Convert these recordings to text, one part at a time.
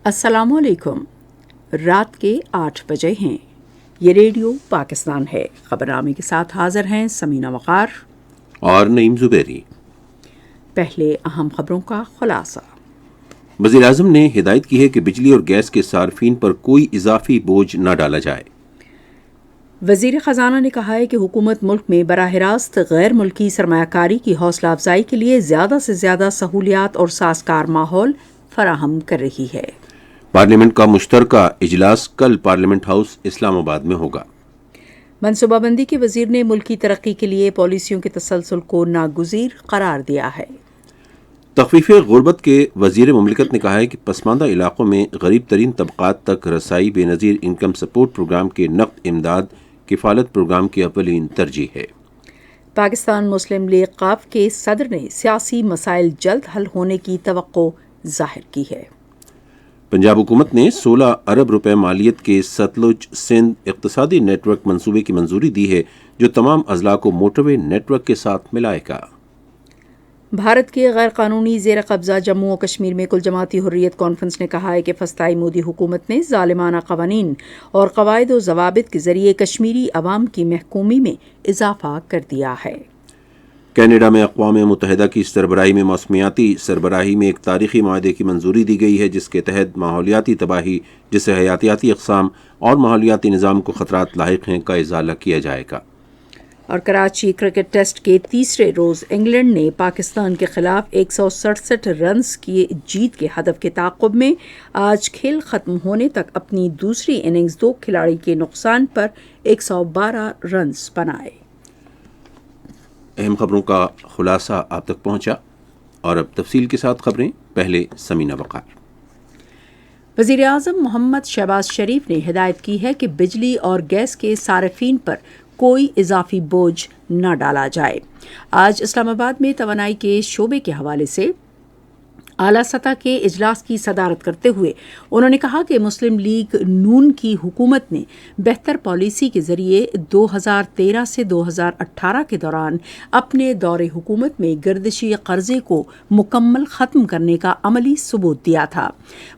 السلام علیکم۔ رات کے 8 بجے ہیں۔ یہ ریڈیو پاکستان ہے۔ خبرنامے کے ساتھ حاضر ہیں سمینہ وقار اور نعیم زبیری۔ پہلے اہم خبروں کا خلاصہ۔ وزیر اعظم نے ہدایت کی ہے کہ بجلی اور گیس کے صارفین پر کوئی اضافی بوجھ نہ ڈالا جائے۔ وزیر خزانہ نے کہا ہے کہ حکومت ملک میں براہ راست غیر ملکی سرمایہ کاری کی حوصلہ افزائی کے لیے زیادہ سے زیادہ سہولیات اور سازگار ماحول فراہم کر رہی ہے۔ پارلیمنٹ کا مشترکہ اجلاس کل پارلیمنٹ ہاؤس اسلام آباد میں ہوگا۔ منصوبہ بندی کے وزیر نے ملکی ترقی کے لیے پالیسیوں کے تسلسل کو ناگزیر قرار دیا ہے۔ تخفیف غربت کے وزیر مملکت نے کہا ہے کہ پسماندہ علاقوں میں غریب ترین طبقات تک رسائی بے نظیر انکم سپورٹ پروگرام کے نقد امداد کفالت پروگرام کی اولین ترجیح ہے۔ پاکستان مسلم لیگ قاف کے صدر نے سیاسی مسائل جلد حل ہونے کی توقع ظاہر کی ہے۔ پنجاب حکومت نے 16 ارب روپے مالیت کے ستلج سندھ اقتصادی نیٹ ورک منصوبے کی منظوری دی ہے، جو تمام اضلاع کو موٹر وے نیٹ ورک کے ساتھ ملائے گا۔ بھارت کے غیر قانونی زیر قبضہ جموں و کشمیر میں کل جماعتی حریت کانفرنس نے کہا ہے کہ فسطائی مودی حکومت نے ظالمانہ قوانین اور قواعد و ضوابط کے ذریعے کشمیری عوام کی محکومی میں اضافہ کر دیا ہے۔ کینیڈا میں اقوام متحدہ کی سربراہی میں موسمیاتی سربراہی میں ایک تاریخی معاہدے کی منظوری دی گئی ہے، جس کے تحت ماحولیاتی تباہی جسے حیاتیاتی اقسام اور ماحولیاتی نظام کو خطرات لاحق ہیں کا ازالہ کیا جائے گا۔ اور کراچی کرکٹ ٹیسٹ کے تیسرے روز انگلینڈ نے پاکستان کے خلاف 167 رنز کی جیت کے ہدف کے تعاقب میں آج کھیل ختم ہونے تک اپنی دوسری اننگز 2 کھلاڑی کے نقصان پر 112 رنز بنائے۔ اہم خبروں کا خلاصہ آپ تک پہنچا، اور اب تفصیل کے ساتھ خبریں۔ پہلے سمینہ وقار۔ وزیر اعظم محمد شہباز شریف نے ہدایت کی ہے کہ بجلی اور گیس کے صارفین پر کوئی اضافی بوجھ نہ ڈالا جائے۔ آج اسلام آباد میں توانائی کے شعبے کے حوالے سے اعلیٰ سطح کے اجلاس کی صدارت کرتے ہوئے انہوں نے کہا کہ مسلم لیگ نون کی حکومت نے بہتر پالیسی کے ذریعے 2013 سے 2018 کے دوران اپنے دور حکومت میں گردشی قرضے کو مکمل ختم کرنے کا عملی ثبوت دیا تھا۔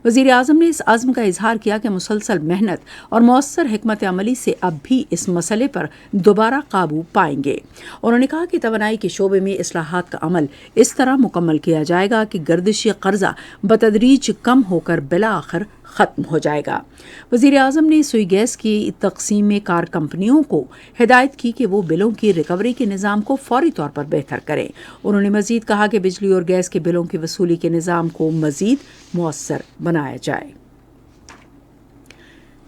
وزیر اعظم نے اس عزم کا اظہار کیا کہ مسلسل محنت اور مؤثر حکمت عملی سے اب بھی اس مسئلے پر دوبارہ قابو پائیں گے۔ انہوں نے کہا کہ توانائی کے شعبے میں اصلاحات کا عمل اس طرح مکمل کیا جائے گا کہ گردشی قرضہ بتدریج کم ہو کر بالآخر ختم ہو جائے گا۔ وزیر اعظم نے سوئی گیس کی تقسیم کار کمپنیوں کو ہدایت کی کہ وہ بلوں کی ریکوری کے نظام کو فوری طور پر بہتر کریں۔ انہوں نے مزید کہا کہ بجلی اور گیس کے بلوں کی وصولی کے نظام کو مزید مؤثر بنایا جائے۔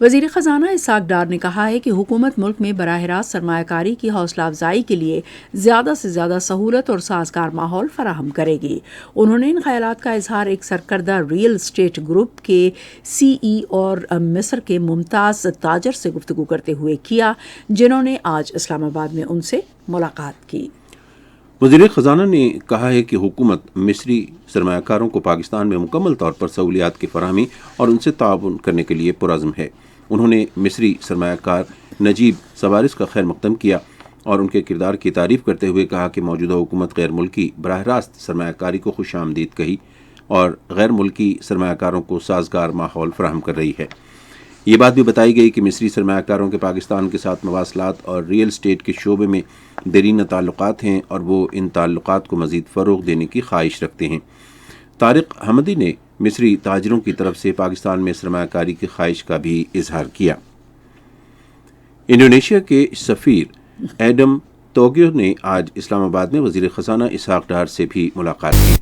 وزیر خزانہ اسحاق ڈار نے کہا ہے کہ حکومت ملک میں براہ راست سرمایہ کاری کی حوصلہ افزائی کے لیے زیادہ سے زیادہ سہولت اور سازگار ماحول فراہم کرے گی۔ انہوں نے ان خیالات کا اظہار ایک سرکردہ ریئل اسٹیٹ گروپ کے سی ای اور مصر کے ممتاز تاجر سے گفتگو کرتے ہوئے کیا، جنہوں نے آج اسلام آباد میں ان سے ملاقات کی۔ وزیر خزانہ نے کہا ہے کہ حکومت مصری سرمایہ کاروں کو پاکستان میں مکمل طور پر سہولیات کی فراہمی اور ان سے تعاون کرنے کے لیے پرعزم ہے۔ انہوں نے مصری سرمایہ کار نجیب سوارس کا خیر مقدم کیا اور ان کے کردار کی تعریف کرتے ہوئے کہا کہ موجودہ حکومت غیر ملکی براہ راست سرمایہ کاری کو خوش آمدید کہی اور غیر ملکی سرمایہ کاروں کو سازگار ماحول فراہم کر رہی ہے۔ یہ بات بھی بتائی گئی کہ مصری سرمایہ کاروں کے پاکستان کے ساتھ مواصلات اور ریئل اسٹیٹ کے شعبے میں دیرینہ تعلقات ہیں اور وہ ان تعلقات کو مزید فروغ دینے کی خواہش رکھتے ہیں۔ طارق حمدی نے مصری تاجروں کی طرف سے پاکستان میں سرمایہ کاری کی خواہش کا بھی اظہار کیا۔ انڈونیشیا کے سفیر ایڈم توگیو نے آج اسلام آباد میں وزیر خزانہ اسحاق ڈار سے بھی ملاقات کی۔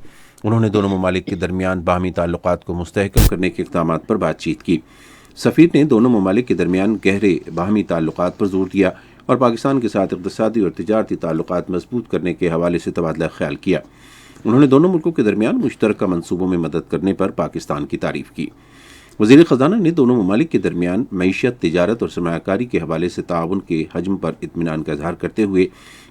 انہوں نے دونوں ممالک کے درمیان باہمی تعلقات کو مستحکم کرنے کے اقدامات پر بات چیت کی۔ سفیر نے دونوں ممالک کے درمیان گہرے باہمی تعلقات پر زور دیا اور پاکستان کے ساتھ اقتصادی اور تجارتی تعلقات مضبوط کرنے کے حوالے سے تبادلہ خیال کیا۔ انہوں نے دونوں ملکوں کے درمیان مشترکہ منصوبوں میں مدد کرنے پر پاکستان کی تعریف کی۔ وزیر خزانہ نے دونوں ممالک کے درمیان معیشت، تجارت اور سرمایہ کاری کے حوالے سے تعاون کے حجم پر اطمینان کا اظہار کرتے ہوئے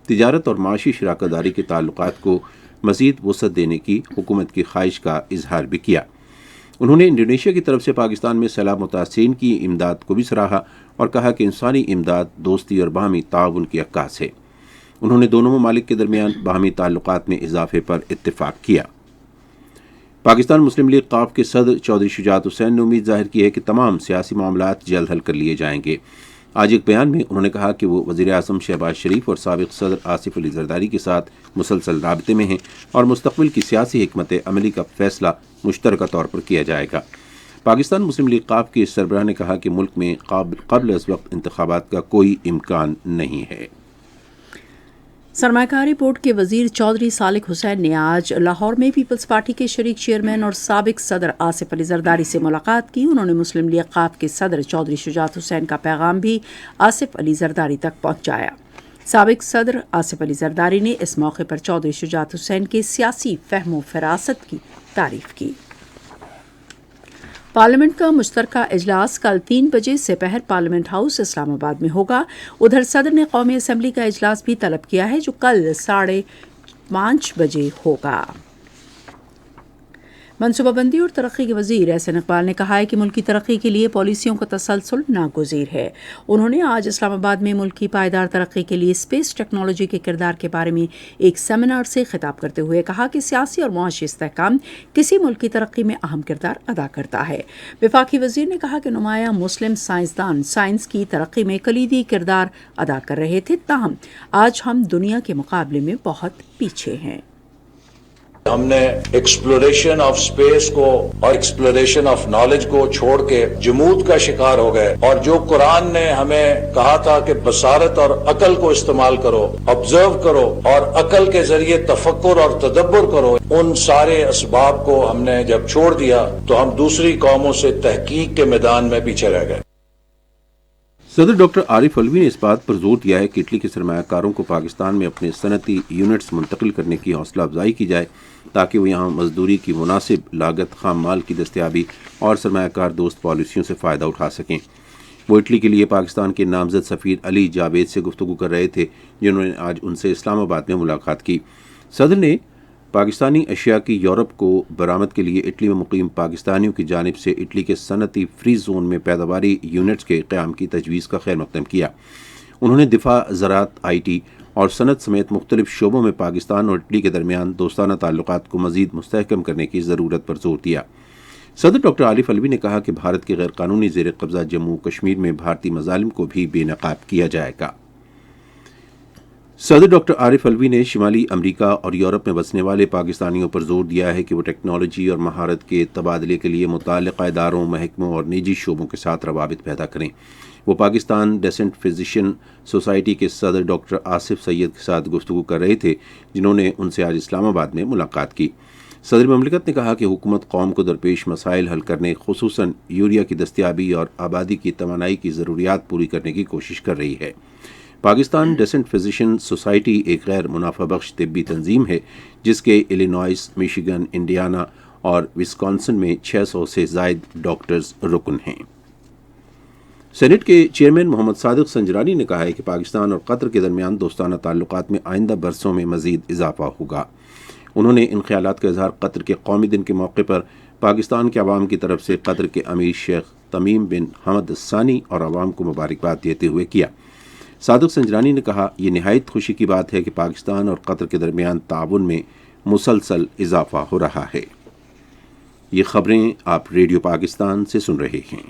تجارت اور معاشی شراکت داری کے تعلقات کو مزید وسعت دینے کی حکومت کی خواہش کا اظہار بھی کیا۔ انہوں نے انڈونیشیا کی طرف سے پاکستان میں سیلاب متاثرین کی امداد کو بھی سراہا اور کہا کہ انسانی امداد دوستی اور باہمی تعاون کی عکاس ہے۔ انہوں نے دونوں ممالک کے درمیان باہمی تعلقات میں اضافے پر اتفاق کیا۔ پاکستان مسلم لیگ ق کے صدر چودھری شجاعت حسین نے امید ظاہر کی ہے کہ تمام سیاسی معاملات جلد حل کر لیے جائیں گے۔ آج ایک بیان میں انہوں نے کہا کہ وہ وزیر اعظم شہباز شریف اور سابق صدر آصف علی زرداری کے ساتھ مسلسل رابطے میں ہیں اور مستقبل کی سیاسی حکمت عملی کا فیصلہ مشترکہ طور پر کیا جائے گا۔ پاکستان مسلم لیگ ق کے سربراہ نے کہا کہ ملک میں قبل از وقت انتخابات کا کوئی امکان نہیں ہے۔ سرمایہ کاری بورڈ کے وزیر چودھری صالح حسین نے آج لاہور میں پیپلز پارٹی کے شریک چیئرمین اور سابق صدر آصف علی زرداری سے ملاقات کی۔ انہوں نے مسلم لیگ ق کے صدر چودھری شجاعت حسین کا پیغام بھی آصف علی زرداری تک پہنچایا۔ سابق صدر آصف علی زرداری نے اس موقع پر چودھری شجاعت حسین کے سیاسی فہم و فراست کی تعریف کی۔ پارلیمنٹ کا مشترکہ اجلاس کل 3 بجے سپہر پارلیمنٹ ہاؤس اسلام آباد میں ہوگا۔ ادھر صدر نے قومی اسمبلی کا اجلاس بھی طلب کیا ہے جو کل 5:30 بجے ہوگا۔ منصوبہ بندی اور ترقی کے وزیر احسن اقبال نے کہا ہے کہ ملکی ترقی کے لیے پالیسیوں کا تسلسل ناگزیر ہے۔ انہوں نے آج اسلام آباد میں ملک کی پائیدار ترقی کے لیے اسپیس ٹیکنالوجی کے کردار کے بارے میں ایک سیمینار سے خطاب کرتے ہوئے کہا کہ سیاسی اور معاشی استحکام کسی ملک کی ترقی میں اہم کردار ادا کرتا ہے۔ وفاقی وزیر نے کہا کہ نمایاں مسلم سائنسدان سائنس کی ترقی میں کلیدی کردار ادا کر رہے تھے، تاہم آج ہم دنیا کے مقابلے میں بہت پیچھے ہیں۔ ہم نے ایکسپلوریشن آف اسپیس کو اور ایکسپلوریشن آف نالج کو چھوڑ کے جمود کا شکار ہو گئے، اور جو قرآن نے ہمیں کہا تھا کہ بصارت اور عقل کو استعمال کرو، آبزرو کرو اور عقل کے ذریعے تفکر اور تدبر کرو، ان سارے اسباب کو ہم نے جب چھوڑ دیا تو ہم دوسری قوموں سے تحقیق کے میدان میں پیچھے رہ گئے۔ صدر ڈاکٹر عارف علوی نے اس بات پر زور دیا ہے کہ اٹلی کے سرمایہ کاروں کو پاکستان میں اپنے صنعتی یونٹس منتقل کرنے کی حوصلہ افزائی کی جائے تاکہ وہ یہاں مزدوری کی مناسب لاگت، خام مال کی دستیابی اور سرمایہ کار دوست پالیسیوں سے فائدہ اٹھا سکیں۔ وہ اٹلی کے لیے پاکستان کے نامزد سفیر علی جاوید سے گفتگو کر رہے تھے، جنہوں نے آج ان سے اسلام آباد میں ملاقات کی۔ صدر نے پاکستانی اشیاء کی یورپ کو برآمد کے لیے اٹلی میں مقیم پاکستانیوں کی جانب سے اٹلی کے صنعتی فری زون میں پیداواری یونٹس کے قیام کی تجویز کا خیر مقدم کیا۔ انہوں نے دفاع، زراعت، آئی ٹی اور صنعت سمیت مختلف شعبوں میں پاکستان اور اٹلی کے درمیان دوستانہ تعلقات کو مزید مستحکم کرنے کی ضرورت پر زور دیا۔ صدر ڈاکٹر عارف علوی نے کہا کہ بھارت کے غیر قانونی زیر قبضہ جموں کشمیر میں بھارتی مظالم کو بھی بے نقاب کیا جائے گا۔ صدر ڈاکٹر عارف علوی نے شمالی امریکہ اور یورپ میں بسنے والے پاکستانیوں پر زور دیا ہے کہ وہ ٹیکنالوجی اور مہارت کے تبادلے کے لیے متعلقہ اداروں، محکموں اور نجی شعبوں کے ساتھ روابط پیدا کریں۔ وہ پاکستان ڈیسنٹ فزیشین سوسائٹی کے صدر ڈاکٹر آصف سید کے ساتھ گفتگو کر رہے تھے، جنہوں نے ان سے آج اسلام آباد میں ملاقات کی۔ صدر مملکت نے کہا کہ حکومت قوم کو درپیش مسائل حل کرنے، خصوصاً یوریا کی دستیابی اور آبادی کی توانائی کی ضروریات پوری کرنے کی کوشش کر رہی ہے۔ پاکستان ڈیسنٹ فزیشین سوسائٹی ایک غیر منافع بخش طبی تنظیم ہے جس کے الینوائس، میشیگن، انڈیانا اور وسکانسن میں 600 سے زائد ڈاکٹرز رکن ہیں۔ سینٹ کے چیئرمین محمد صادق سنجرانی نے کہا ہے کہ پاکستان اور قطر کے درمیان دوستانہ تعلقات میں آئندہ برسوں میں مزید اضافہ ہوگا۔ انہوں نے ان خیالات کا اظہار قطر کے قومی دن کے موقع پر پاکستان کے عوام کی طرف سے قطر کے امیر شیخ تمیم بن حمد الثانی اور عوام کو مبارکباد دیتے ہوئے کیا۔ صادق سنجرانی نے کہا، یہ نہایت خوشی کی بات ہے کہ پاکستان اور قطر کے درمیان تعاون میں مسلسل اضافہ ہو رہا ہے۔ یہ خبریں آپ ریڈیو پاکستان سے سن رہے ہیں۔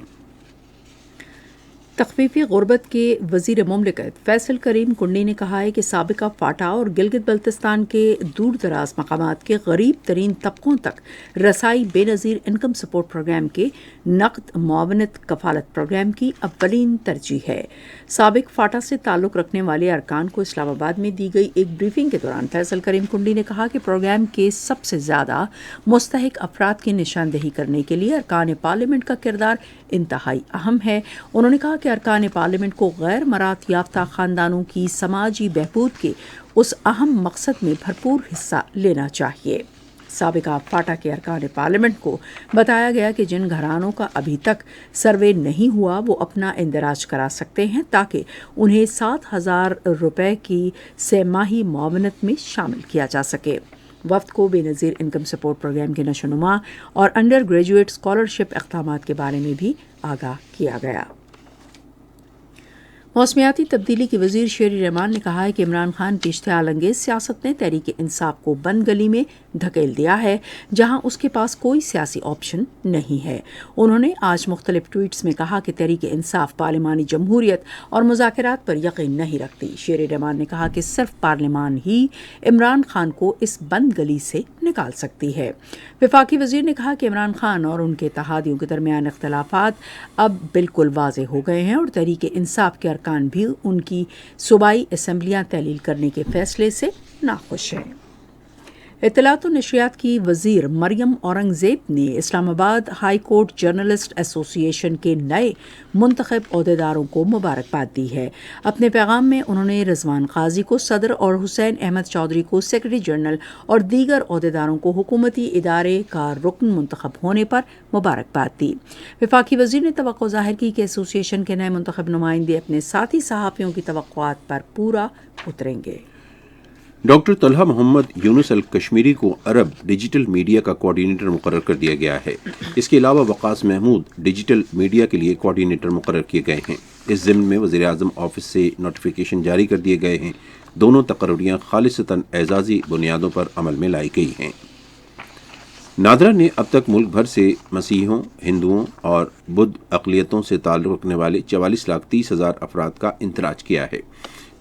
تخفیفی غربت کے وزیر مملکت فیصل کریم کنڈی نے کہا ہے کہ سابقہ فاٹا اور گلگت بلتستان کے دور دراز مقامات کے غریب ترین طبقوں تک رسائی بے نظیر انکم سپورٹ پروگرام کے نقد معاونت کفالت پروگرام کی اولین ترجیح ہے۔ سابق فاٹا سے تعلق رکھنے والے ارکان کو اسلام آباد میں دی گئی ایک بریفنگ کے دوران فیصل کریم کنڈی نے کہا کہ پروگرام کے سب سے زیادہ مستحق افراد کی نشاندہی کرنے کے لیے ارکان پارلیمنٹ کا کردار انتہائی اہم ہے۔ انہوں نے کہا کہ ارکان پارلیمنٹ کو غیر مراد یافتہ خاندانوں کی سماجی بہبود کے اس اہم مقصد میں بھرپور حصہ لینا چاہیے۔ سابقہ فاٹا کے ارکان پارلیمنٹ کو بتایا گیا کہ جن گھرانوں کا ابھی تک سروے نہیں ہوا وہ اپنا اندراج کرا سکتے ہیں تاکہ انہیں 7,000 روپے کی سہ ماہی معاونت میں شامل کیا جا سکے۔ وفد کو بے نظیر انکم سپورٹ پروگرام کے نشو و نما اور انڈر گریجویٹ اسکالرشپ اقدامات کے بارے میں بھی آگاہ کیا گیا۔ موسمیاتی تبدیلی کی وزیر شیری رحمان نے کہا ہے کہ عمران خان کی اشتعال انگیز سیاست نے تحریک انصاف کو بند گلی میں دھکیل دیا ہے جہاں اس کے پاس کوئی سیاسی آپشن نہیں ہے۔ انہوں نے آج مختلف ٹویٹس میں کہا کہ تحریک انصاف پارلیمانی جمہوریت اور مذاکرات پر یقین نہیں رکھتی۔ شیر رحمان نے کہا کہ صرف پارلیمان ہی عمران خان کو اس بند گلی سے نکال سکتی ہے۔ وفاقی وزیر نے کہا کہ عمران خان اور ان کے اتحادیوں کے درمیان اختلافات اب بالکل واضح ہو گئے ہیں اور تحریک انصاف کے ارکان بھی ان کی صوبائی اسمبلیاں تحلیل کرنے کے فیصلے سے ناخوش ہیں۔ اطلاعات و نشریات کی وزیر مریم اورنگزیب نے اسلام آباد ہائی کورٹ جرنلسٹ ایسوسی ایشن کے نئے منتخب عہدیداروں کو مبارکباد دی ہے۔ اپنے پیغام میں انہوں نے رضوان قاضی کو صدر اور حسین احمد چودھری کو سیکرٹری جنرل اور دیگر عہدیداروں کو حکومتی ادارے کا رکن منتخب ہونے پر مبارکباد دی۔ وفاقی وزیر نے توقع ظاہر کی کہ ایسوسی ایشن کے نئے منتخب نمائندے اپنے ساتھی صحافیوں کی توقعات پر پورا اتریں گے۔ ڈاکٹر طلحہ محمد یونس الکشمیری کو عرب ڈیجیٹل میڈیا کا کوارڈینیٹر مقرر کر دیا گیا ہے۔ اس کے علاوہ وقاص محمود ڈیجیٹل میڈیا کے لیے کوارڈینیٹر مقرر کیے گئے ہیں۔ اس ضمن میں وزیر اعظم آفس سے نوٹیفیکیشن جاری کر دیے گئے ہیں۔ دونوں تقرریاں خالصتاً اعزازی بنیادوں پر عمل میں لائی گئی ہیں۔ نادرا نے اب تک ملک بھر سے مسیحیوں، ہندوؤں اور بدھ اقلیتوں سے تعلق رکھنے والے 44,30,000 افراد کا اندراج کیا ہے۔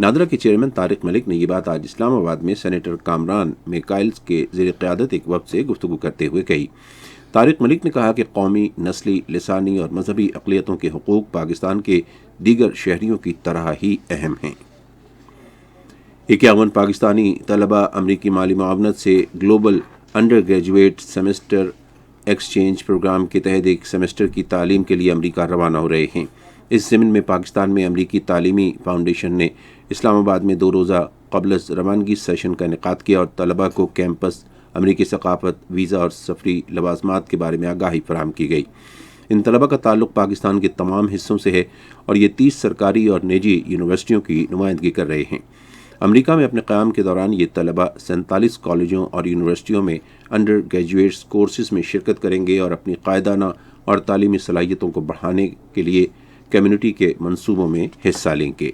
نادرا کے چیئرمین طارق ملک نے یہ بات آج اسلام آباد میں سینیٹر کامران میکائلز کے زیر قیادت ایک وفد سے گفتگو کرتے ہوئے کہی۔ طارق ملک نے کہا کہ قومی، نسلی، لسانی اور مذہبی اقلیتوں کے حقوق پاکستان کے دیگر شہریوں کی طرح ہی اہم ہیں۔ 51 پاکستانی طلبہ امریکی مالی معاونت سے global undergraduate semester exchange program کے تحت ایک سیمسٹر کی تعلیم کے لیے امریکہ روانہ ہو رہے ہیں۔ اس ضمن میں پاکستان میں امریکی تعلیمی فاؤنڈیشن نے اسلام آباد میں 2 روزہ قبل از روانگی سیشن کا انعقاد کیا اور طلبہ کو کیمپس، امریکی ثقافت، ویزا اور سفری لوازمات کے بارے میں آگاہی فراہم کی گئی۔ ان طلبہ کا تعلق پاکستان کے تمام حصوں سے ہے اور یہ 30 سرکاری اور نجی یونیورسٹیوں کی نمائندگی کر رہے ہیں۔ امریکہ میں اپنے قیام کے دوران یہ طلبہ 47 کالجوں اور یونیورسٹیوں میں انڈر گریجویٹس کورسز میں شرکت کریں گے اور اپنی قائدانہ اور تعلیمی صلاحیتوں کو بڑھانے کے لیے کمیونٹی کے منصوبوں میں حصہ لیں گے۔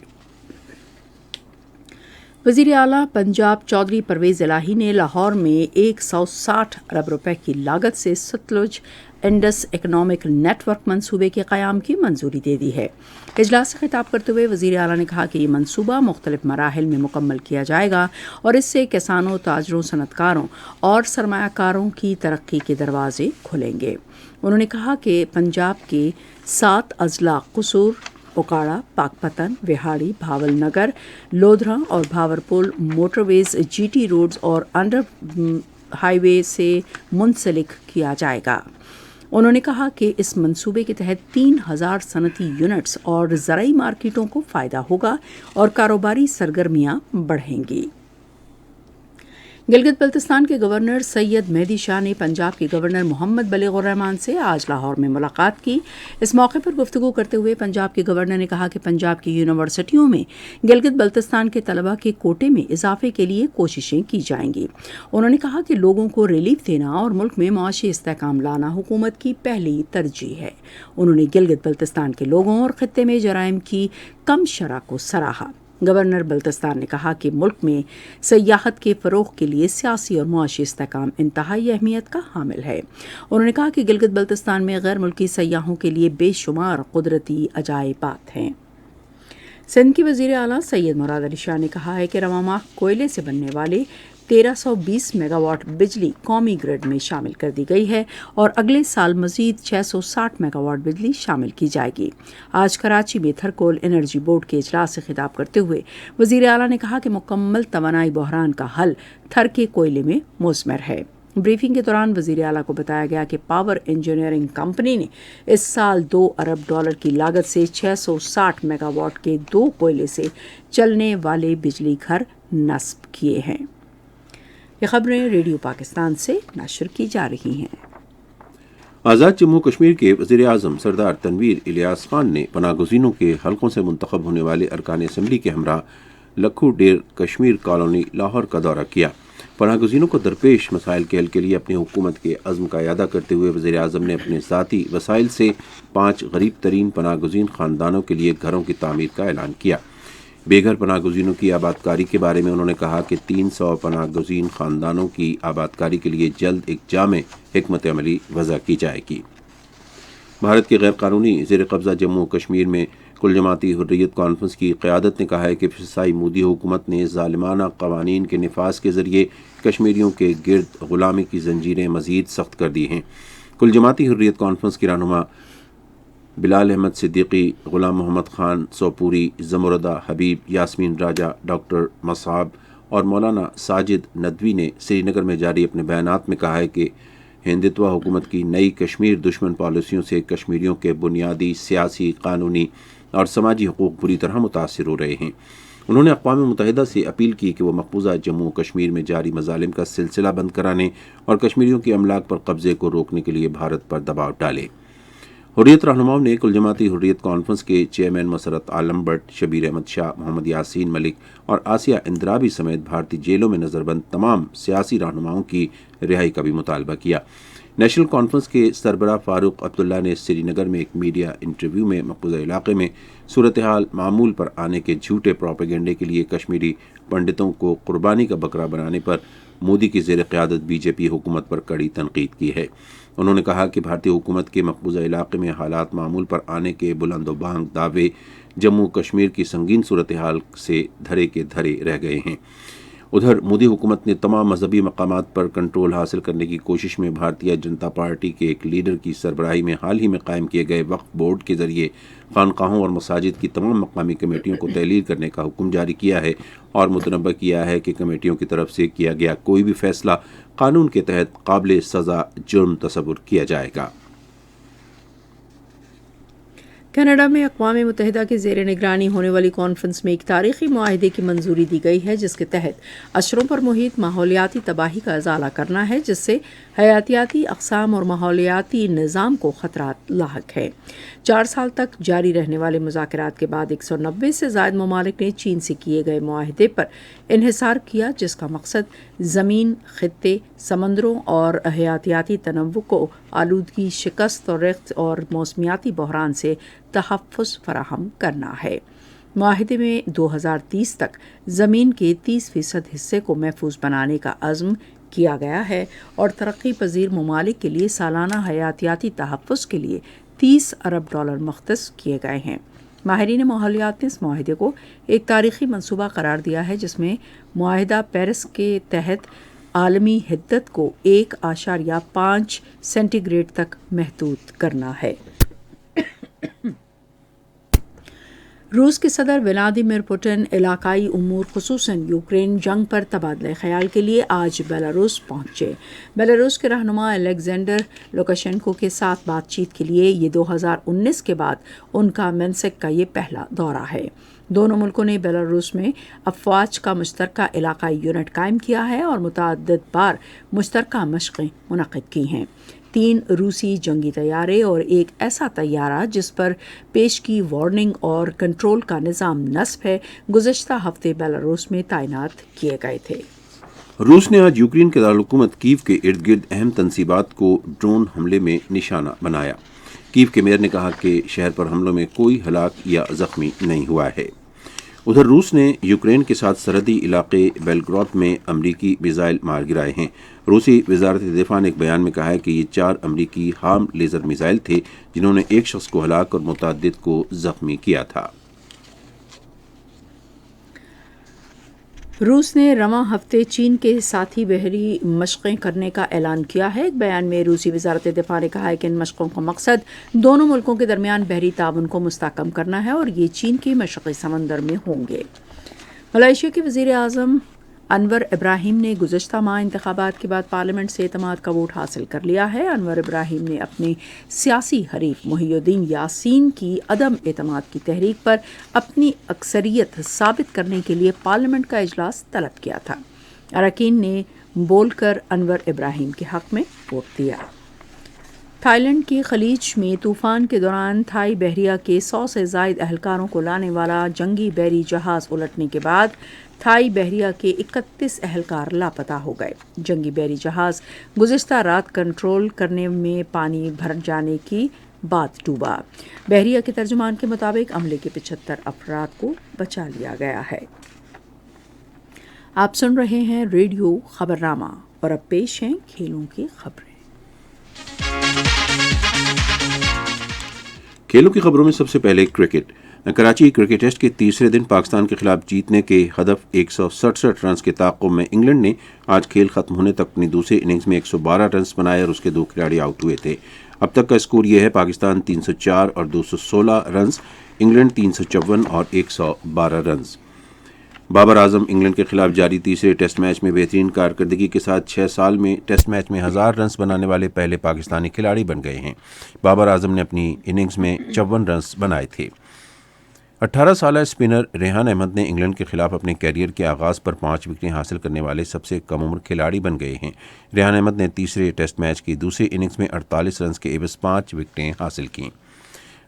وزیر اعلیٰ پنجاب چودھری پرویز الہی نے لاہور میں 160 ارب روپے کی لاگت سے Sutlej Indus economic network منصوبے کے قیام کی منظوری دے دی ہے۔ اجلاس سے خطاب کرتے ہوئے وزیر اعلیٰ نے کہا کہ یہ منصوبہ مختلف مراحل میں مکمل کیا جائے گا اور اس سے کسانوں، تاجروں، صنعت کاروں اور سرمایہ کاروں کی ترقی کے دروازے کھلیں گے۔ انہوں نے کہا کہ پنجاب کے 7 اضلاع قصور، اوکاڑا، پاک پتن، وہاڑی، بھاول نگر، لودھرا اور بھاورپور موٹر ویز جی ٹی روڈز اور انڈر ہائی وے سے منسلک کیا جائے گا۔ انہوں نے کہا کہ اس منصوبے کے تحت 3,000 صنعتی یونٹس اور زرعی مارکیٹوں کو فائدہ ہوگا اور کاروباری سرگرمیاں بڑھیں گی۔ گلگت بلتستان کے گورنر سید مہدی شاہ نے پنجاب کے گورنر محمد بلیغ الرحمان سے آج لاہور میں ملاقات کی۔ اس موقع پر گفتگو کرتے ہوئے پنجاب کے گورنر نے کہا کہ پنجاب کی یونیورسٹیوں میں گلگت بلتستان کے طلبہ کے کوٹے میں اضافے کے لیے کوششیں کی جائیں گی۔ انہوں نے کہا کہ لوگوں کو ریلیف دینا اور ملک میں معاشی استحکام لانا حکومت کی پہلی ترجیح ہے۔ انہوں نے گلگت بلتستان کے لوگوں اور خطے میں جرائم کی کم شرح کو سراہا۔ گورنر بلتستان نے کہا کہ ملک میں سیاحت کے فروغ کے لیے سیاسی اور معاشی استحکام انتہائی اہمیت کا حامل ہے۔ انہوں نے کہا کہ گلگت بلتستان میں غیر ملکی سیاحوں کے لیے بے شمار قدرتی عجائبات ہیں۔ سندھ کے وزیر اعلیٰ سید مراد علی شاہ نے کہا ہے کہ رواں ماہ کوئلے سے بننے والے 1320 میگا واٹ بجلی قومی گرڈ میں شامل کر دی گئی ہے اور اگلے سال مزید 660 میگا واٹ بجلی شامل کی جائے گی۔ آج کراچی میں تھرکول انرجی بورڈ کے اجلاس سے خطاب کرتے ہوئے وزیر اعلیٰ نے کہا کہ مکمل توانائی بحران کا حل تھر کے کوئلے میں مثمر ہے۔ بریفنگ کے دوران وزیر اعلیٰ کو بتایا گیا کہ پاور انجینئرنگ کمپنی نے اس سال $2 ارب کی لاگت سے 660 میگا واٹ کے 2 کوئلے سے چلنے والے بجلی گھر نصب کیے ہیں۔ یہ خبریں ریڈیو پاکستان سے نشر کی جا رہی ہیں۔ آزاد جموں کشمیر کے وزیر اعظم سردار تنویر الیاس خان نے پناہ گزینوں کے حلقوں سے منتخب ہونے والے ارکان اسمبلی کے ہمراہ لکھو ڈیر کشمیر کالونی لاہور کا دورہ کیا۔ پناہ گزینوں کو درپیش مسائل کے حل کے لیے اپنی حکومت کے عزم کا اعادہ کرتے ہوئے وزیر اعظم نے اپنے ذاتی وسائل سے 5 غریب ترین پناہ گزین خاندانوں کے لیے گھروں کی تعمیر کا اعلان کیا۔ بے گھر پناہ گزینوں کی آبادکاری کے بارے میں انہوں نے کہا کہ 300 پناہ گزین خاندانوں کی آبادکاری کے لیے جلد ایک جامع حکمت عملی وضع کی جائے گی۔ بھارت کے غیر قانونی زیر قبضہ جموں و کشمیر میں کل جماعتی حریت کانفرنس کی قیادت نے کہا ہے کہ فسائی مودی حکومت نے ظالمانہ قوانین کے نفاذ کے ذریعے کشمیریوں کے گرد غلامی کی زنجیریں مزید سخت کر دی ہیں۔ کل جماعتی حریت کانفرنس کی رہنما بلال احمد صدیقی، غلام محمد خان سوپوری، زمردہ حبیب، یاسمین راجہ، ڈاکٹر مصعب اور مولانا ساجد ندوی نے سری نگر میں جاری اپنے بیانات میں کہا ہے کہ ہندتوا حکومت کی نئی کشمیر دشمن پالیسیوں سے کشمیریوں کے بنیادی سیاسی، قانونی اور سماجی حقوق بری طرح متاثر ہو رہے ہیں۔ انہوں نے اقوام متحدہ سے اپیل کی کہ وہ مقبوضہ جموں و کشمیر میں جاری مظالم کا سلسلہ بند کرانے اور کشمیریوں کی املاک پر قبضے کو روکنے کے لیے بھارت پر دباؤ ڈالے۔ حریت رہنماؤں نے کل جماعتی حریت کانفرنس کے چیئرمین مسرت عالم بٹ، شبیر احمد شاہ، محمد یاسین ملک اور آسیہ اندرابی سمیت بھارتی جیلوں میں نظر بند تمام سیاسی رہنماؤں کی رہائی کا بھی مطالبہ کیا۔ نیشنل کانفرنس کے سربراہ فاروق عبداللہ نے سری نگر میں ایک میڈیا انٹرویو میں مقبوضہ علاقے میں صورتحال معمول پر آنے کے جھوٹے پروپیگنڈے کے لیے کشمیری پنڈتوں کو قربانی کا بکرا بنانے پر مودی کی زیر قیادت بی جے پی حکومت پر کڑی تنقید کی ہے۔ انہوں نے کہا کہ بھارتی حکومت کے مقبوضہ علاقے میں حالات معمول پر آنے کے بلند و بانگ دعوے جموں کشمیر کی سنگین صورتحال سے دھرے کے دھرے رہ گئے ہیں۔ ادھر مودی حکومت نے تمام مذہبی مقامات پر کنٹرول حاصل کرنے کی کوشش میں بھارتیہ جنتا پارٹی کے ایک لیڈر کی سربراہی میں حال ہی میں قائم کیے گئے وقف بورڈ کے ذریعے خانقاہوں اور مساجد کی تمام مقامی کمیٹیوں کو تحلیل کرنے کا حکم جاری کیا ہے اور متنبہ کیا ہے کہ کمیٹیوں کی طرف سے کیا گیا کوئی بھی فیصلہ قانون کے تحت قابل سزا جرم تصور کیا جائے گا۔ کینیڈا میں اقوام متحدہ کے زیر نگرانی ہونے والی کانفرنس میں ایک تاریخی معاہدے کی منظوری دی گئی ہے جس کے تحت اشروں پر محیط ماحولیاتی تباہی کا ازالہ کرنا ہے، جس سے حیاتیاتی اقسام اور ماحولیاتی نظام کو خطرات لاحق ہے۔ 4 سال تک جاری رہنے والے مذاکرات کے بعد 190 سے زائد ممالک نے چین سے کیے گئے معاہدے پر انحصار کیا، جس کا مقصد زمین، خطے، سمندروں اور حیاتیاتی تنوع کو آلودگی، شکست اور ریخت اور موسمیاتی بحران سے تحفظ فراہم کرنا ہے۔ معاہدے میں 2030 تک زمین کے 30% حصے کو محفوظ بنانے کا عزم کیا گیا ہے اور ترقی پذیر ممالک کے لیے سالانہ حیاتیاتی تحفظ کے لیے $30 ارب مختص کیے گئے ہیں۔ ماہرین ماحولیات نے اس معاہدے کو ایک تاریخی منصوبہ قرار دیا ہے جس میں معاہدہ پیرس کے تحت عالمی حدت کو 1.5 سینٹی گریڈ تک محدود کرنا ہے۔ روس کے صدر ولادیمیر پوٹن علاقائی امور خصوصاً یوکرین جنگ پر تبادلہ خیال کے لیے آج بیلاروس پہنچے۔ بیلاروس کے رہنما الیگزینڈر لوکاشینکو کے ساتھ بات چیت کے لیے یہ 2019 کے بعد ان کا منسک کا یہ پہلا دورہ ہے۔ دونوں ملکوں نے بیلاروس میں افواج کا مشترکہ علاقائی یونٹ قائم کیا ہے اور متعدد بار مشترکہ مشقیں منعقد کی ہیں۔ 3 روسی جنگی طیارے اور ایک ایسا طیارہ جس پر پیشگی وارننگ اور کنٹرول کا نظام نصب ہے گزشتہ ہفتے بیلاروس میں تعینات کیے گئے تھے۔ روس نے آج یوکرین کے دارالحکومت کیو کے ارد گرد اہم تنصیبات کو ڈرون حملے میں نشانہ بنایا۔ کیو کے میئر نے کہا کہ شہر پر حملوں میں کوئی ہلاک یا زخمی نہیں ہوا ہے۔ ادھر روس نے یوکرین کے ساتھ سرحدی علاقے بیلگراڈ میں امریکی میزائل مار گرائے ہیں۔ روسی وزارت دفاع نے ایک بیان میں کہا ہے کہ یہ 4 امریکی ہارم لیزر میزائل تھے جنہوں نے ایک شخص کو ہلاک اور متعدد کو زخمی کیا تھا۔ روس نے رواں ہفتے چین کے ساتھی بحری مشقیں کرنے کا اعلان کیا ہے۔ ایک بیان میں روسی وزارت دفاع نے کہا ہے کہ ان مشقوں کا مقصد دونوں ملکوں کے درمیان بحری تعاون کو مستحکم کرنا ہے اور یہ چین کے مشرقی سمندر میں ہوں گے۔ ملائیشیا کے وزیر اعظم انور ابراہیم نے گزشتہ ماہ انتخابات کے بعد پارلیمنٹ سے اعتماد کا ووٹ حاصل کر لیا ہے۔ انور ابراہیم نے اپنے سیاسی حریف محی الدین یاسین کی عدم اعتماد کی تحریک پر اپنی اکثریت ثابت کرنے کے لیے پارلیمنٹ کا اجلاس طلب کیا تھا۔ اراکین نے بول کر انور ابراہیم کے حق میں ووٹ دیا۔ تھائی لینڈ کے خلیج میں طوفان کے دوران تھائی بحریہ کے 100 سے زائد اہلکاروں کو لانے والا جنگی بحری جہاز الٹنے کے بعد تھائی بحریہ کے 31 اہلکار لاپتہ ہو گئے۔ جنگی بحری جہاز گزشتہ رات کنٹرول کرنے میں پانی بھر جانے کی بعد ڈوبا۔ بحریہ کے ترجمان کے مطابق عملے کے 75 افراد کو بچا لیا گیا ہے۔ آپ سن رہے ہیں ریڈیو خبرنامہ اور اب پیش ہیں کھیلوں کی خبریں۔ کھیلوں کی خبروں میں سب سے پہلے کرکٹ۔ کراچی کرکٹ ٹیسٹ کے تیسرے دن پاکستان کے خلاف جیتنے کے ہدف 167 رنز کے تعاقب میں انگلینڈ نے آج کھیل ختم ہونے تک اپنی دوسری اننگز میں 112 رنز بنائے اور اس کے 2 کھلاڑی آؤٹ ہوئے تھے۔ اب تک کا اسکور یہ ہے: پاکستان 304 اور 216 رنز، انگلینڈ 354 اور 112 رنز۔ بابر اعظم انگلینڈ کے خلاف جاری تیسرے ٹیسٹ میچ میں بہترین کارکردگی کے ساتھ 6 سال میں ٹیسٹ میچ میں 1000 رنز بنانے والے پہلے پاکستانی کھلاڑی بن گئے ہیں۔ بابر اعظم نے اپنی اننگز میں 54 رنز بنائے تھے۔ 18 سالہ اسپنر ریحان احمد نے انگلینڈ کے خلاف اپنے کیریئر کے آغاز پر 5 وکٹیں حاصل کرنے والے سب سے کم عمر کھلاڑی بن گئے ہیں۔ ریحان احمد نے تیسرے ٹیسٹ میچ کی دوسری اننگز میں 48 رنز کے عوض 5 وکٹیں حاصل کیں۔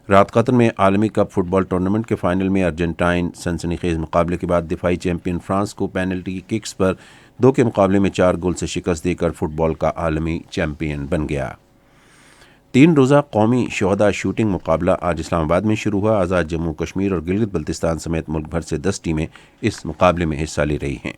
رات قطر میں عالمی کپ فٹ بال ٹورنامنٹ کے فائنل میں ارجنٹائن سنسنی خیز مقابلے کے بعد دفاعی چیمپئن فرانس کو پینلٹی ککس پر 2 کے مقابلے میں 4 گول سے شکست دے کر فٹ بال کا عالمی چیمپئن بن گیا۔ 3 روزہ قومی شہداء شوٹنگ مقابلہ آج اسلام آباد میں شروع ہوا۔ آزاد جموں کشمیر اور گلگت بلتستان سمیت ملک بھر سے 10 ٹیمیں اس مقابلے میں حصہ لے رہی ہیں۔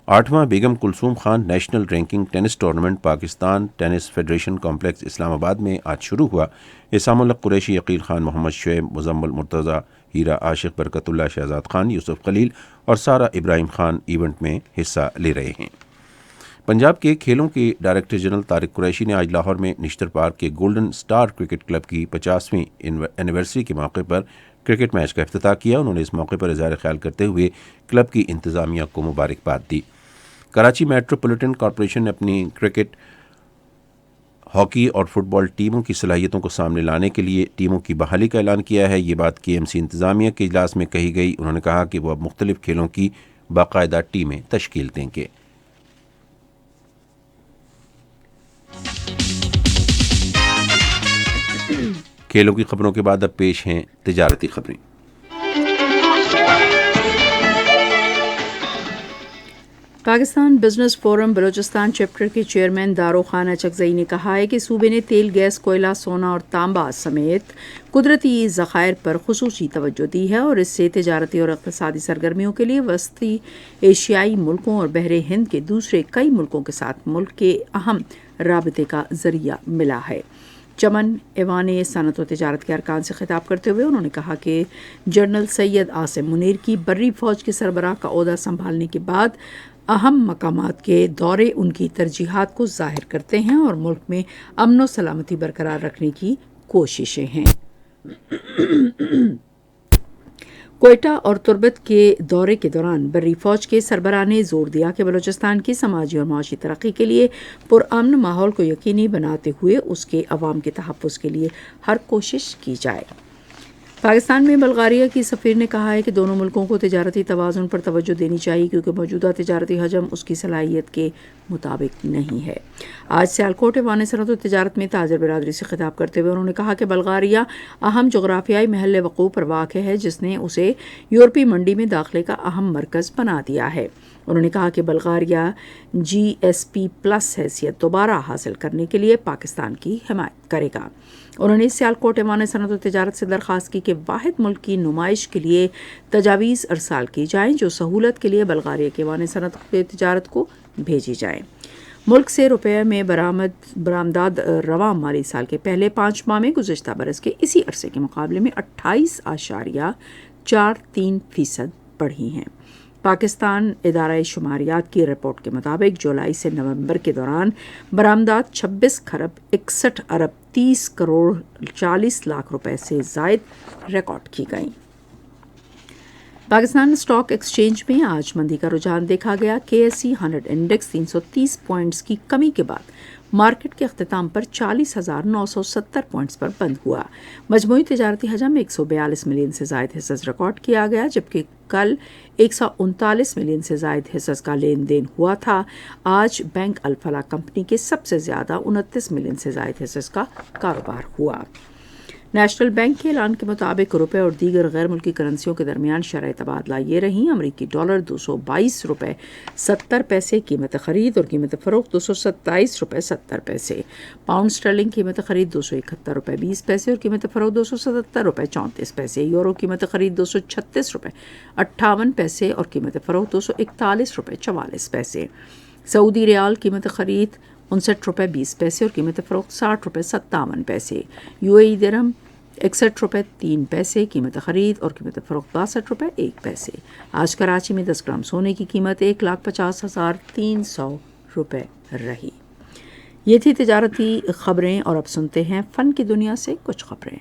8واں Begum Kulsoom Khan national ranking tennis tournament Pakistan tennis federation complex Islamabad میں آج شروع ہوا۔ اسام الحق قریشی، عقیل خان، محمد شعیب، مزمل مرتضی، ہیرا عاشق، برکت اللہ، شہزاد خان، یوسف خلیل اور سارہ ابراہیم خان ایونٹ میں حصہ لے رہے ہیں۔ پنجاب کے کھیلوں کے ڈائریکٹر جنرل طارق قریشی نے آج لاہور میں نشتر پارک کے گولڈن سٹار کرکٹ کلب کی 50ویں اینیورسری کے موقع پر کرکٹ میچ کا افتتاح کیا۔ انہوں نے اس موقع پر اظہار خیال کرتے ہوئے کلب کی انتظامیہ کو مبارکباد دی۔ کراچی میٹروپولیٹن کارپوریشن نے اپنی کرکٹ، ہاکی اور فٹ بال ٹیموں کی صلاحیتوں کو سامنے لانے کے لیے ٹیموں کی بحالی کا اعلان کیا ہے۔ یہ بات KMC انتظامیہ کے اجلاس میں کہی گئی۔ انہوں نے کہا کہ وہ اب مختلف کھیلوں کی باقاعدہ ٹیمیں تشکیل دیں گے۔ کھیلوں کی خبروں کے بعد اب پیش ہیں تجارتی خبریں۔ Pakistan business forum Balochistan chapter کے چیئرمین دارو خانہ چکزئی نے کہا ہے کہ صوبے نے تیل، گیس، کوئلہ، سونا اور تانبا سمیت قدرتی ذخائر پر خصوصی توجہ دی ہے اور اس سے تجارتی اور اقتصادی سرگرمیوں کے لیے وسطی ایشیائی ملکوں اور بحر ہند کے دوسرے کئی ملکوں کے ساتھ ملک کے اہم رابطے کا ذریعہ ملا ہے۔ چمن ایوان صنعت و تجارت کے ارکان سے خطاب کرتے ہوئے انہوں نے کہا کہ جنرل سید عاصم منیر کی بری فوج کے سربراہ کا عہدہ سنبھالنے کے بعد اہم مقامات کے دورے ان کی ترجیحات کو ظاہر کرتے ہیں اور ملک میں امن و سلامتی برقرار رکھنے کی کوششیں ہیں۔ کوئٹہ اور تربت کے دورے کے دوران بری فوج کے سربراہ نے زور دیا کہ بلوچستان کی سماجی اور معاشی ترقی کے لیے پرامن ماحول کو یقینی بناتے ہوئے اس کے عوام کے تحفظ کے لیے ہر کوشش کی جائے۔ پاکستان میں بلغاریہ کی سفیر نے کہا ہے کہ دونوں ملکوں کو تجارتی توازن پر توجہ دینی چاہیے کیونکہ موجودہ تجارتی حجم اس کی صلاحیت کے مطابق نہیں ہے۔ آج سیالکوٹ ایوان صنعت و تجارت میں تاجر برادری سے خطاب کرتے ہوئے انہوں نے کہا کہ بلغاریہ اہم جغرافیائی محل وقوع پر واقع ہے جس نے اسے یورپی منڈی میں داخلے کا اہم مرکز بنا دیا ہے۔ انہوں نے کہا کہ بلغاریہ GSP+ حیثیت دوبارہ حاصل کرنے کے لیے پاکستان کی حمایت کرے گا۔ انہوں نے سیالکوٹ ایوان صنعت و تجارت سے درخواست کی کہ واحد ملک کی نمائش کے لیے تجاویز ارسال کی جائیں جو سہولت کے لیے بلغاریہ کے ایوان صنعت و تجارت کو بھیجی جائیں۔ ملک سے روپے میں برآمدات رواں مالی سال کے پہلے 5 ماہ میں گزشتہ برس کے اسی عرصے کے مقابلے میں 28.43% بڑھی ہیں۔ پاکستان ادارہ شماریات کی رپورٹ کے مطابق جولائی سے نومبر کے دوران برآمدات 26.61 روپے سے زائد ریکارڈ کی گئیں۔ پاکستان اسٹاک ایکسچینج میں آج مندی کا رجحان دیکھا گیا۔ KSE 100 انڈیکس 330 پوائنٹس کی کمی کے بعد مارکیٹ کے اختتام پر 40,970 پوائنٹس پر بند ہوا۔ مجموعی تجارتی حجم 142 ملین سے زائد حصص ریکارڈ کیا گیا جبکہ کل 139 ملین سے زائد حصص کا لین دین ہوا تھا۔ آج بینک الفلاح کمپنی کے سب سے زیادہ 29 ملین سے زائد حصص کا کاروبار ہوا۔ نیشنل بینک کے اعلان کے مطابق روپے اور دیگر غیر ملکی کرنسیوں کے درمیان شرح تبادلہ یہ رہیں: امریکی ڈالر 222 روپے 70 پیسے قیمت خرید اور قیمت فروخت 227 روپے 70 پیسے، پاؤنڈ اسٹرلنگ قیمت خرید 271 روپے 20 پیسے اور قیمت فروخت 277 روپے 34 پیسے، یورو قیمت خرید 236 روپے 58 پیسے اور قیمت فروخت 241 روپے 44 پیسے، سعودی ریال قیمت خرید 59 روپے 20 پیسے اور قیمت فروخت 60 روپے 57 پیسے، یو اے ای درہم 61 روپے 3 پیسے قیمت خرید اور قیمت فروخت 62 روپے 1 پیسے۔ آج کراچی میں 10 گرام سونے کی قیمت 1,50,300 روپے رہی۔ یہ تھی تجارتی خبریں، اور اب سنتے ہیں فن کی دنیا سے کچھ خبریں۔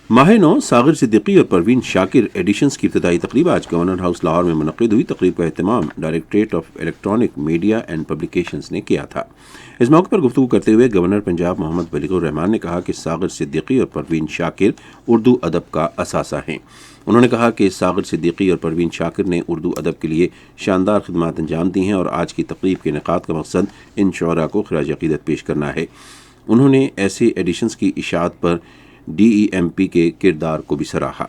ماہ نو ساغر صدیقی اور پروین شاکر ایڈیشنز کی ابتدائی تقریب آج گورنر ہاؤس لاہور میں منعقد ہوئی۔ تقریب کا اہتمام directorate of electronic media and publications نے کیا تھا۔ اس موقع پر گفتگو کرتے ہوئے گورنر پنجاب محمد بلیغ الرحمان نے کہا کہ ساغر صدیقی اور پروین شاکر اردو ادب کا اثاثہ ہیں۔ انہوں نے کہا کہ ساغر صدیقی اور پروین شاکر نے اردو ادب کے لیے شاندار خدمات انجام دی ہیں اور آج کی تقریب کے انعقاد کا مقصد ان شعراء کو خراج عقیدت پیش کرنا ہے۔ انہوں نے ایسے ایڈیشنز کی اشاعت پر ڈی ای ایم پی کے کردار کو بھی سراہا۔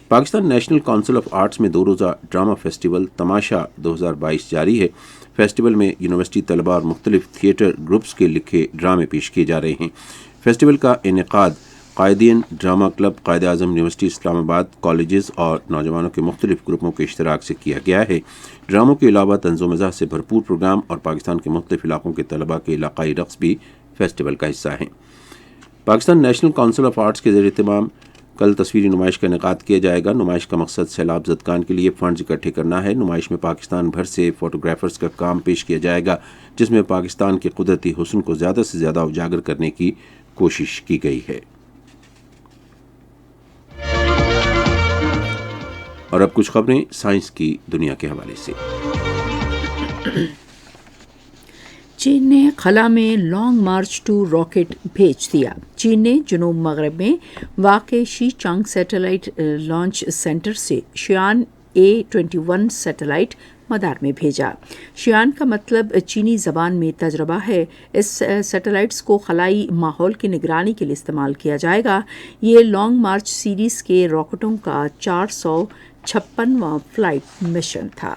Pakistan national council of arts میں 2 روزہ ڈرامہ فیسٹیول تماشا 2022 جاری ہے۔ فیسٹیول میں یونیورسٹی طلباء اور مختلف تھیٹر گروپس کے لکھے ڈرامے پیش کیے جا رہے ہیں۔ فیسٹیول کا انعقاد قائدین drama club, Quaid Azam university اسلام آباد، کالجز اور نوجوانوں کے مختلف گروپوں کے اشتراک سے کیا گیا ہے۔ ڈراموں کے علاوہ طنز و مزاح سے بھرپور پروگرام اور پاکستان کے مختلف علاقوں کے طلباء کے علاقائی رقص بھی فیسٹیول کا حصہ ہیں۔ Pakistan national council of arts کے زیر اہتمام کل تصویری نمائش کا انعقاد کیا جائے گا۔ نمائش کا مقصد سیلاب زدگان کے لیے فنڈز اکٹھے کرنا ہے۔ نمائش میں پاکستان بھر سے فوٹوگرافرز کا کام پیش کیا جائے گا، جس میں پاکستان کے قدرتی حسن کو زیادہ سے زیادہ اجاگر کرنے کی کوشش کی گئی ہے۔ اور اب کچھ خبریں سائنس کی دنیا کے حوالے سے۔ چین نے خلا میں لانگ مارچ 2 راکٹ بھیج دیا۔ چین نے جنوب مغرب میں واقع شی چانگ سیٹلائٹ لانچ سینٹر سے شیان A21 سیٹلائٹ مدار میں بھیجا۔ شیان کا مطلب چینی زبان میں تجربہ ہے۔ اس سیٹلائٹس کو خلائی ماحول کی نگرانی کے لیے استعمال کیا جائے گا۔ یہ لانگ مارچ سیریز کے راکٹوں کا 456واں فلائٹ مشن تھا۔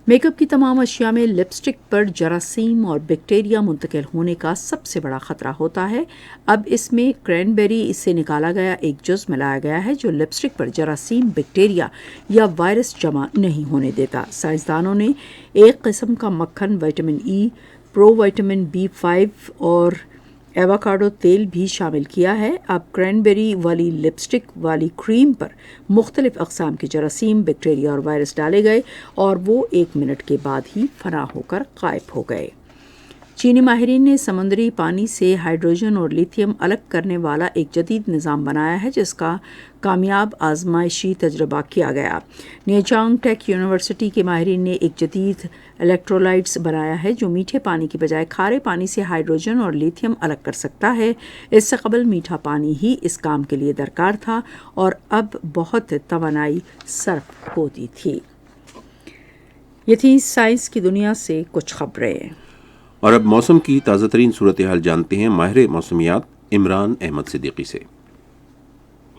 میک اپ کی تمام اشیاء میں لپسٹک پر جراثیم اور بیکٹیریا منتقل ہونے کا سب سے بڑا خطرہ ہوتا ہے۔ اب اس میں کرینبیری سے نکالا گیا ایک جز ملایا گیا ہے جو لپسٹک پر جراثیم، بیکٹیریا یا وائرس جمع نہیں ہونے دیتا۔ سائنسدانوں نے ایک قسم کا مکھن، وٹامن ای، پرو وٹامن B5 اور ایووکاڈو تیل بھی شامل کیا ہے۔ اب کرینبیری والی لپسٹک والی کریم پر مختلف اقسام کے جراثیم، بیکٹیریا اور وائرس ڈالے گئے اور وہ 1 منٹ کے بعد ہی فنا ہو کر غائب ہو گئے۔ چینی ماہرین نے سمندری پانی سے ہائیڈروجن اور لیتھیم الگ کرنے والا ایک جدید نظام بنایا ہے جس کا کامیاب آزمائشی تجربہ کیا گیا۔ نیچانگ ٹیک یونیورسٹی کے ماہرین نے ایک جدید الیکٹرولائٹس بنایا ہے جو میٹھے پانی کی بجائے کھارے پانی سے ہائیڈروجن اور لیتھیم الگ کر سکتا ہے۔ اس سے قبل میٹھا پانی ہی اس کام کے لیے درکار تھا اور اب بہت توانائی صرف ہوتی تھی۔ یہ تھی سائنس کی دنیا سے کچھ خبریں۔ اور اب موسم کی تازہ ترین صورتحال جانتے ہیں ماہر موسمیات عمران احمد صدیقی سے۔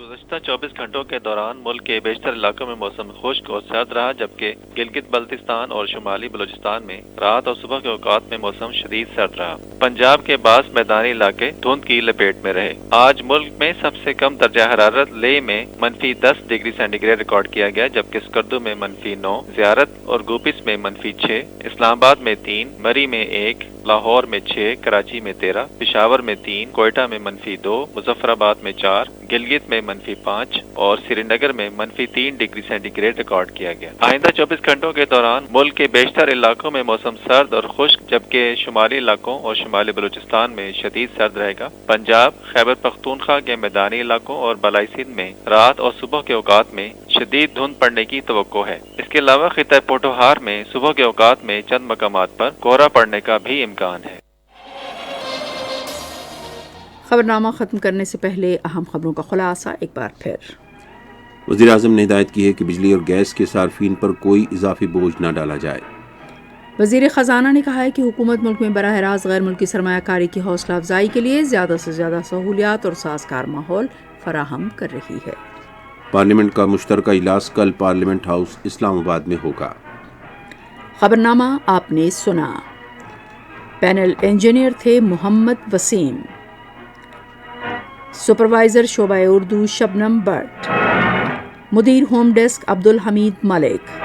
گزشتہ 24 گھنٹوں کے دوران ملک کے بیشتر علاقوں میں موسم خشک اور سرد رہا، جبکہ گلگت بلتستان اور شمالی بلوچستان میں رات اور صبح کے اوقات میں موسم شدید سرد رہا۔ پنجاب کے بعض میدانی علاقے دھند کی لپیٹ میں رہے۔ آج ملک میں سب سے کم درجہ حرارت لے میں -10 ڈگری سینٹی گریڈ ریکارڈ کیا گیا، جبکہ اسکردو میں -9، زیارت اور گوپس میں -6، اسلام آباد میں 3، مری میں 1، لاہور میں 6، کراچی میں 13، پشاور میں 3، کوئٹہ میں -2، مظفر آباد میں 4، گلگت میں -5 اور سری نگر میں -3 ڈگری سینٹی گریڈ ریکارڈ کیا گیا۔ آئندہ 24 گھنٹوں کے دوران ملک کے بیشتر علاقوں میں موسم سرد اور خشک، جبکہ شمالی علاقوں اور شمالی بلوچستان میں شدید سرد رہے گا۔ پنجاب، خیبر پختونخوا کے میدانی علاقوں اور بالائی سندھ میں رات اور صبح کے اوقات میں شدید دھند پڑنے کی توقع ہے۔ اس کے علاوہ خطہ پوٹوہار میں صبح کے اوقات میں چند مقامات پر کوہرا پڑنے کا بھی امکان ہے۔ خبرنامہ ختم کرنے سے پہلے اہم خبروں کا خلاصہ ایک بار پھر۔ وزیر اعظم نے ہدایت کی ہے کہ بجلی اور گیس کے صارفین پر کوئی اضافی بوجھ نہ ڈالا جائے۔ وزیر خزانہ نے کہا ہے کہ حکومت ملک میں براہ راست غیر ملکی سرمایہ کاری کی حوصلہ افزائی کے لیے زیادہ سے زیادہ سہولیات اور سازگار ماحول فراہم کر رہی ہے۔ پارلیمنٹ کا مشترکہ اجلاس کل پارلیمنٹ ہاؤس اسلام آباد میں ہوگا۔ خبرنامہ آپ نے سنا۔ پینل انجینئر تھے محمد وسیم، سپروائزر شعبہ اردو شبنم بٹ، مدیر ہوم ڈیسک عبدالحمید ملک،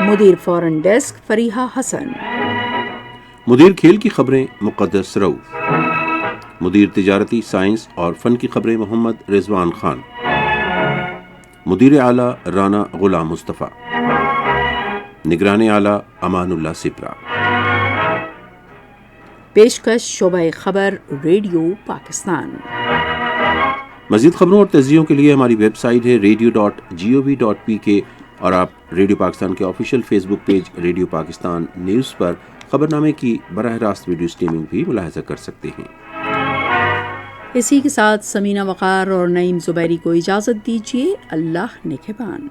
مدیر فورن ڈیسک فریحہ حسن، مدیر کھیل کی خبریں مقدس رؤف، مدیر تجارتی سائنس اور فن کی خبریں محمد رضوان خان، مدیر اعلیٰ رانا غلام مصطفیٰ، نگران اعلیٰ امان اللہ سپرا۔ پیشکش شعبہ خبر ریڈیو پاکستان۔ مزید خبروں اور تجزیوں کے لیے ہماری ویب سائٹ ہے radio.gov.pk اور آپ ریڈیو پاکستان کے آفیشیل فیس بک پیج ریڈیو پاکستان نیوز پر خبرنامے کی براہ راست ویڈیو سٹریمنگ بھی ملاحظہ کر سکتے ہیں۔ اسی کے ساتھ سمینہ وقار اور نعیم زبیری کو اجازت دیجیے۔ اللہ نگہبان۔